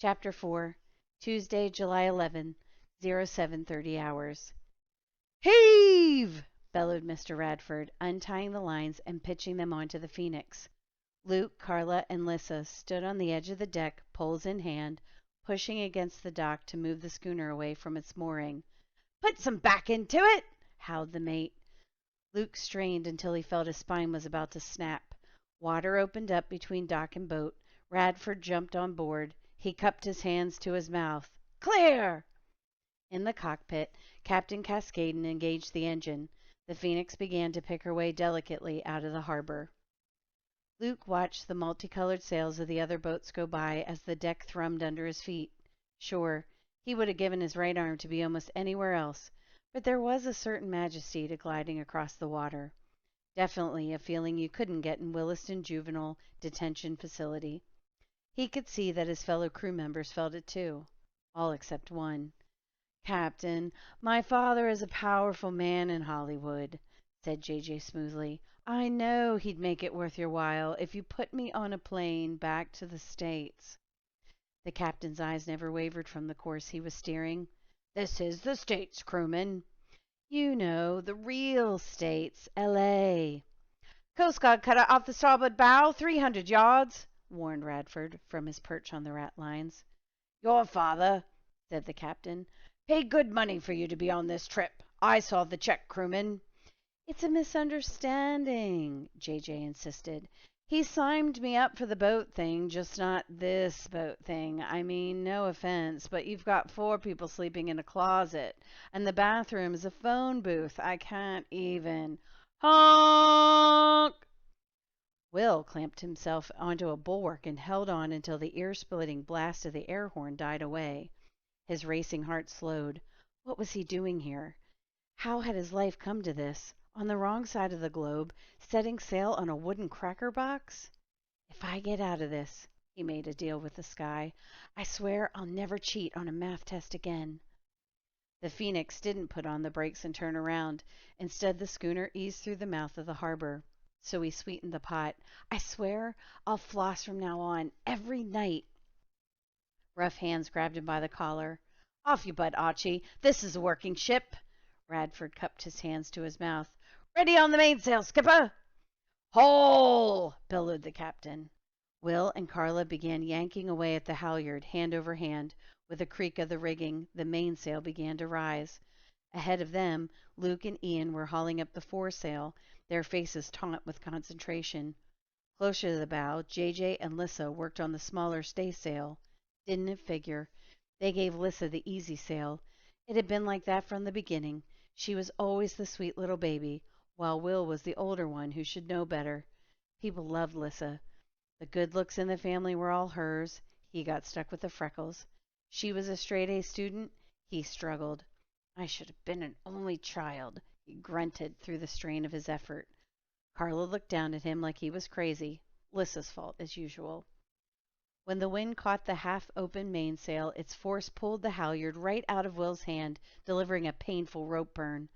Chapter 4, Tuesday, July 11th, 0730 hours. Heave! Bellowed Mr. Radford, untying the lines and pitching them onto the Phoenix. Luke, Carla, and Lissa stood on the edge of the deck, poles in hand, pushing against the dock to move the schooner away from its mooring. Put some back into it, howled the mate. Luke strained until he felt his spine was about to snap. Water opened up between dock and boat. Radford jumped on board. He cupped his hands to his mouth. Clear! In the cockpit, Captain Cascaden engaged the engine. The Phoenix began to pick her way delicately out of the harbor. Luke watched the multicolored sails of the other boats go by as the deck thrummed under his feet. Sure, he would have given his right arm to be almost anywhere else, but there was a certain majesty to gliding across the water. Definitely a feeling you couldn't get in Williston Juvenile Detention Facility. He could see that his fellow crew members felt it too, all except one. Captain, my father is a powerful man in Hollywood, said JJ smoothly. I know he'd make it worth your while if you put me on a plane back to the States. The captain's eyes never wavered from the course he was steering. This is the States, crewman. You know, the real States, L.A. Coast Guard cutter off the starboard bow, 300 yards, warned Radford from his perch on the ratlines. Your father, said the captain, paid good money for you to be on this trip. I saw the check, crewman. It's a misunderstanding, JJ insisted. He signed me up for the boat thing, just not this boat thing. I mean, no offense, but you've got 4 people sleeping in a closet, and the bathroom is a phone booth. I can't even. Honk! Will clamped himself onto a bulwark and held on until the ear-splitting blast of the air horn died away. His racing heart slowed. What was he doing here? How had his life come to this? On the wrong side of the globe, setting sail on a wooden cracker box? If I get out of this, he made a deal with the sky, I swear I'll never cheat on a math test again. The Phoenix didn't put on the brakes and turn around. Instead, the schooner eased through the mouth of the harbor. So he sweetened the pot. I swear I'll floss from now on, every night. Rough hands grabbed him by the collar. Off you butt, Archie. This is a working ship. Radford cupped his hands to his mouth. Ready on the mainsail, skipper! Haul! Bellowed the captain. Will and Carla began yanking away at the halyard, hand over hand. With a creak of the rigging, the mainsail began to rise. Ahead of them, Luke and Ian were hauling up the foresail, their faces taut with concentration. Closer to the bow, JJ and Lissa worked on the smaller staysail. Didn't it figure? They gave Lissa the easy sail. It had been like that from the beginning. She was always the sweet little baby, while Will was the older one who should know better. People loved Lissa. The good looks in the family were all hers. He got stuck with the freckles. She was a straight-A student. He struggled. I should have been an only child, he grunted through the strain of his effort. Carla looked down at him like he was crazy. Lissa's fault, as usual. When the wind caught the half-open mainsail, its force pulled the halyard right out of Will's hand, delivering a painful rope burn.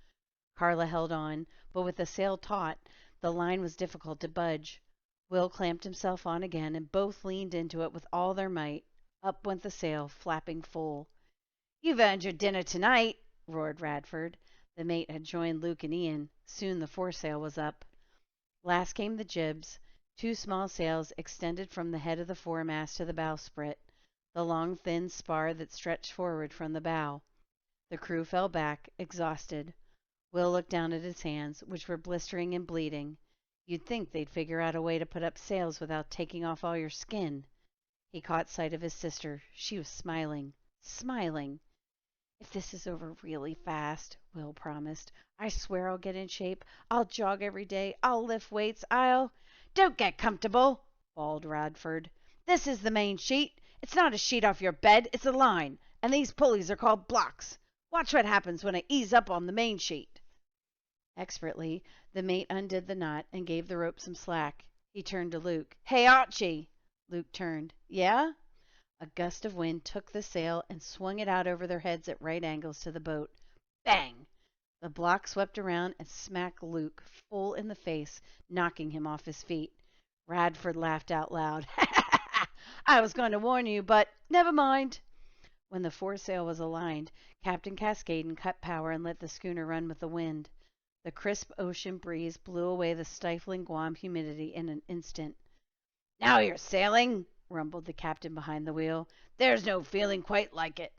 Carla held on, but with the sail taut, the line was difficult to budge. Will clamped himself on again, and both leaned into it with all their might. Up went the sail, flapping full. You've earned your dinner tonight, roared Radford. The mate had joined Luke and Ian. Soon the foresail was up. Last came the jibs. 2 small sails extended from the head of the foremast to the bowsprit, the long thin spar that stretched forward from the bow. The crew fell back, exhausted. Will looked down at his hands, which were blistering and bleeding. You'd think they'd figure out a way to put up sails without taking off all your skin. He caught sight of his sister. She was smiling. Smiling. If this is over really fast, Will promised, I swear I'll get in shape. I'll jog every day. I'll lift weights. Don't get comfortable, bawled Radford. This is the main sheet. It's not a sheet off your bed. It's a line. And these pulleys are called blocks. Watch what happens when I ease up on the main sheet. Expertly, the mate undid the knot and gave the rope some slack. He turned to Luke. Hey, Archie! Luke turned. Yeah? A gust of wind took the sail and swung it out over their heads at right angles to the boat. Bang! The block swept around and smacked Luke full in the face, knocking him off his feet. Radford laughed out loud. I was going to warn you, but never mind. When the foresail was aligned, Captain Cascaden cut power and let the schooner run with the wind. The crisp ocean breeze blew away the stifling Guam humidity in an instant. Now you're sailing, rumbled the captain behind the wheel. There's no feeling quite like it.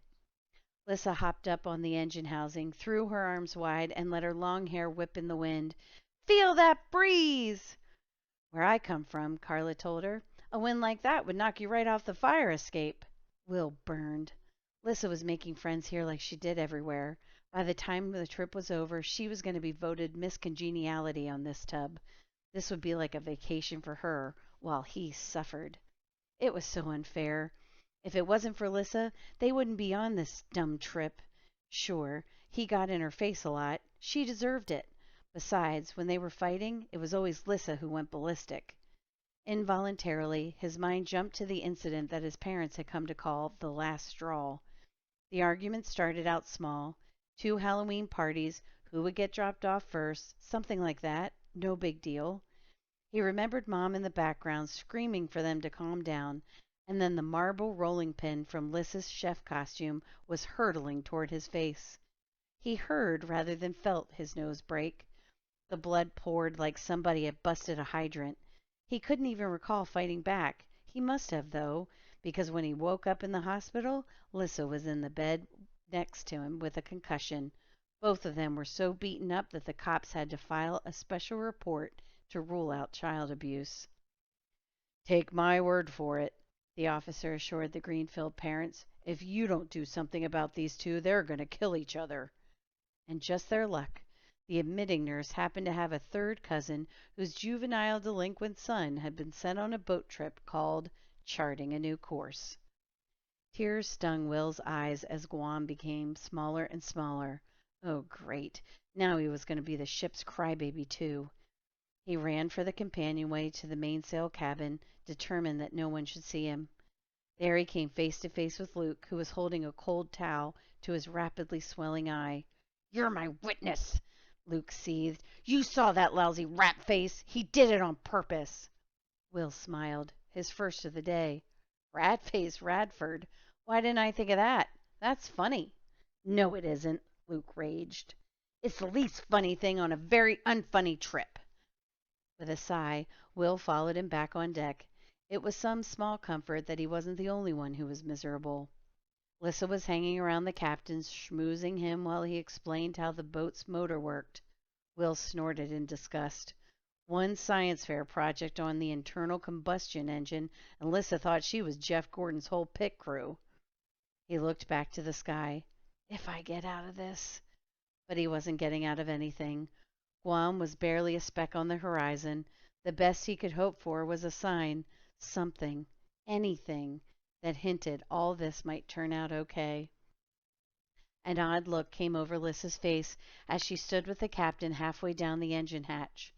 Lissa hopped up on the engine housing, threw her arms wide, and let her long hair whip in the wind. Feel that breeze! Where I come from, Carla told her, a wind like that would knock you right off the fire escape. Will burned. Lissa was making friends here like she did everywhere. By the time the trip was over, she was going to be voted Miss Congeniality on this tub. This would be like a vacation for her, while he suffered. It was so unfair. If it wasn't for Lissa, they wouldn't be on this dumb trip. Sure, he got in her face a lot. She deserved it. Besides, when they were fighting, it was always Lissa who went ballistic. Involuntarily, his mind jumped to the incident that his parents had come to call the last straw. The argument started out small. 2 Halloween parties, who would get dropped off first, something like that. No big deal. He remembered Mom in the background screaming for them to calm down, and then the marble rolling pin from Lissa's chef costume was hurtling toward his face. He heard rather than felt his nose break. The blood poured like somebody had busted a hydrant. He couldn't even recall fighting back. He must have, though, because when he woke up in the hospital, Lissa was in the bed next to him with a concussion. Both of them were so beaten up that the cops had to file a special report to rule out child abuse. Take my word for it, the officer assured the Greenfield parents. If you don't do something about these two, they're going to kill each other. And just their luck. The admitting nurse happened to have a third cousin whose juvenile delinquent son had been sent on a boat trip called Charting a New Course. Tears stung Will's eyes as Guam became smaller and smaller. Oh, great. Now he was going to be the ship's crybaby, too. He ran for the companionway to the mainsail cabin, determined that no one should see him. There he came face to face with Luke, who was holding a cold towel to his rapidly swelling eye. You're my witness, Luke seethed. You saw that lousy rat face. He did it on purpose. Will smiled, his first of the day. Rat face Radford. Why didn't I think of that? That's funny. No, it isn't, Luke raged. It's the least funny thing on a very unfunny trip. With a sigh, Will followed him back on deck. It was some small comfort that he wasn't the only one who was miserable. Lissa was hanging around the captain, schmoozing him while he explained how the boat's motor worked. Will snorted in disgust. One science fair project on the internal combustion engine, and Lissa thought she was Jeff Gordon's whole pit crew. He looked back to the sky. If I get out of this. But he wasn't getting out of anything. Guam was barely a speck on the horizon. The best he could hope for was a sign, something, anything, that hinted all this might turn out okay. An odd look came over Lissa's face as she stood with the captain halfway down the engine hatch.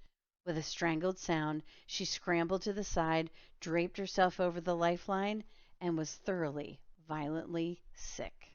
With a strangled sound, she scrambled to the side, draped herself over the lifeline, and was thoroughly, violently sick.